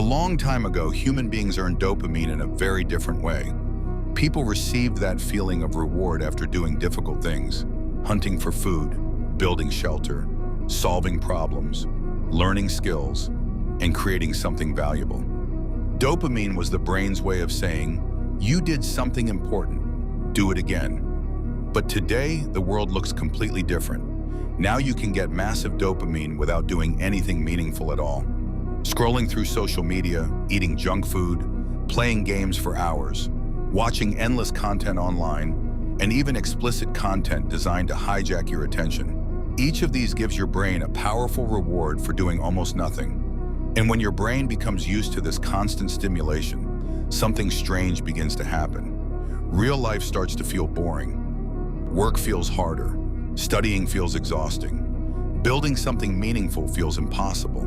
long time ago, human beings earned dopamine in a very different way. People received that feeling of reward after doing difficult things, hunting for food, building shelter, solving problems, learning skills, and creating something valuable. Dopamine was the brain's way of saying, you did something important, do it again. But today, the world looks completely different. Now you can get massive dopamine without doing anything meaningful at all. Scrolling through social media, eating junk food, playing games for hours, watching endless content online, and even explicit content designed to hijack your attention. Each of these gives your brain a powerful reward for doing almost nothing. And when your brain becomes used to this constant stimulation, something strange begins to happen. Real life starts to feel boring. Work feels harder. Studying feels exhausting. Building something meaningful feels impossible.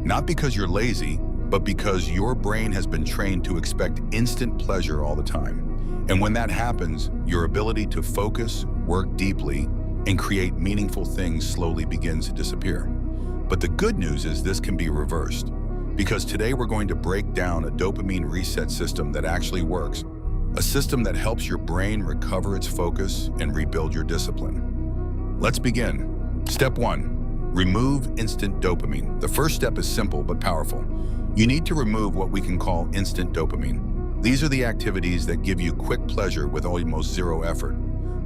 Not because you're lazy, but because your brain has been trained to expect instant pleasure all the time. And when that happens, your ability to focus, work deeply, and create meaningful things slowly begins to disappear. But the good news is this can be reversed, because today we're going to break down a dopamine reset system that actually works, a system that helps your brain recover its focus and rebuild your discipline. Let's begin. Step 1. Remove instant dopamine. The first step is simple but powerful. You need to remove what we can call instant dopamine. These are the activities that give you quick pleasure with almost zero effort.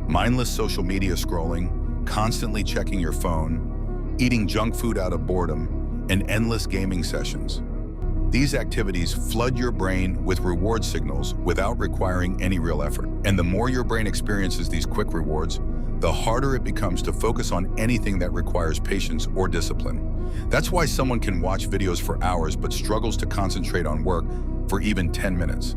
Mindless social media scrolling, constantly checking your phone, eating junk food out of boredom, and endless gaming sessions. These activities flood your brain with reward signals without requiring any real effort. And the more your brain experiences these quick rewards, the harder it becomes to focus on anything that requires patience or discipline. That's why someone can watch videos for hours but struggles to concentrate on work for even 10 minutes.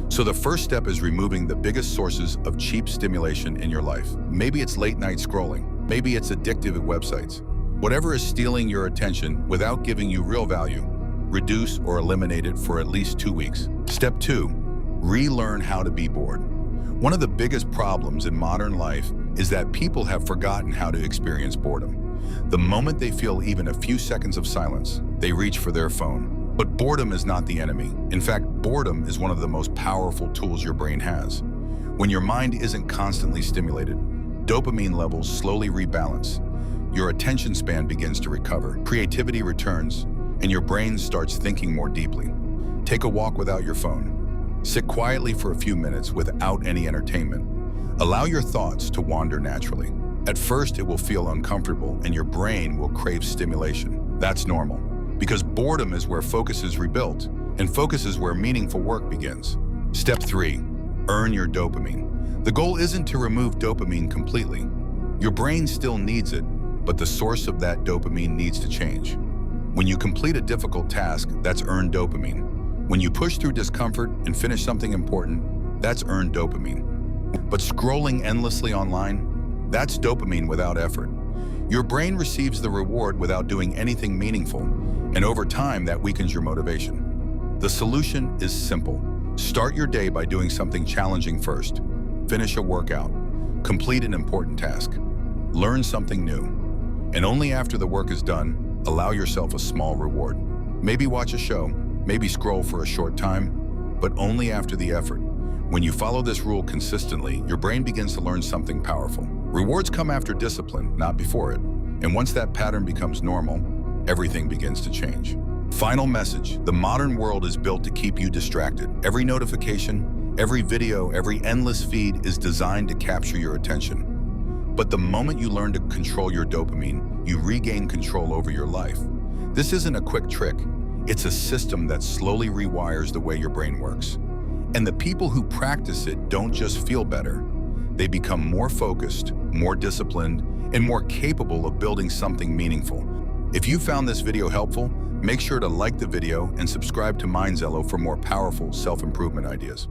So the first step is removing the biggest sources of cheap stimulation in your life. Maybe it's late night scrolling. Maybe it's addictive websites. Whatever is stealing your attention without giving you real value, reduce or eliminate it for at least 2 weeks. Step 2, relearn how to be bored. One of the biggest problems in modern life is that people have forgotten how to experience boredom. The moment they feel even a few seconds of silence, they reach for their phone. But boredom is not the enemy. In fact, boredom is one of the most powerful tools your brain has. When your mind isn't constantly stimulated, dopamine levels slowly rebalance. Your attention span begins to recover, creativity returns, and your brain starts thinking more deeply. Take a walk without your phone. Sit quietly for a few minutes without any entertainment. Allow your thoughts to wander naturally. At first, it will feel uncomfortable and your brain will crave stimulation. That's normal, because boredom is where focus is rebuilt, and focus is where meaningful work begins. Step 3, earn your dopamine. The goal isn't to remove dopamine completely. Your brain still needs it, but the source of that dopamine needs to change. When you complete a difficult task, that's earned dopamine. When you push through discomfort and finish something important, that's earned dopamine. But scrolling endlessly online, that's dopamine without effort. Your brain receives the reward without doing anything meaningful, and over time, that weakens your motivation. The solution is simple. Start your day by doing something challenging first. Finish a workout. Complete an important task. Learn something new. And only after the work is done, allow yourself a small reward. Maybe watch a show, maybe scroll for a short time, but only after the effort. When you follow this rule consistently, your brain begins to learn something powerful. Rewards come after discipline, not before it. And once that pattern becomes normal, everything begins to change. Final message: the modern world is built to keep you distracted. Every notification, every video, every endless feed is designed to capture your attention. But the moment you learn to control your dopamine, you regain control over your life. This isn't a quick trick. It's a system that slowly rewires the way your brain works. And the people who practice it don't just feel better. They become more focused, more disciplined, and more capable of building something meaningful. If you found this video helpful, make sure to like the video and subscribe to Mindzelo for more powerful self-improvement ideas.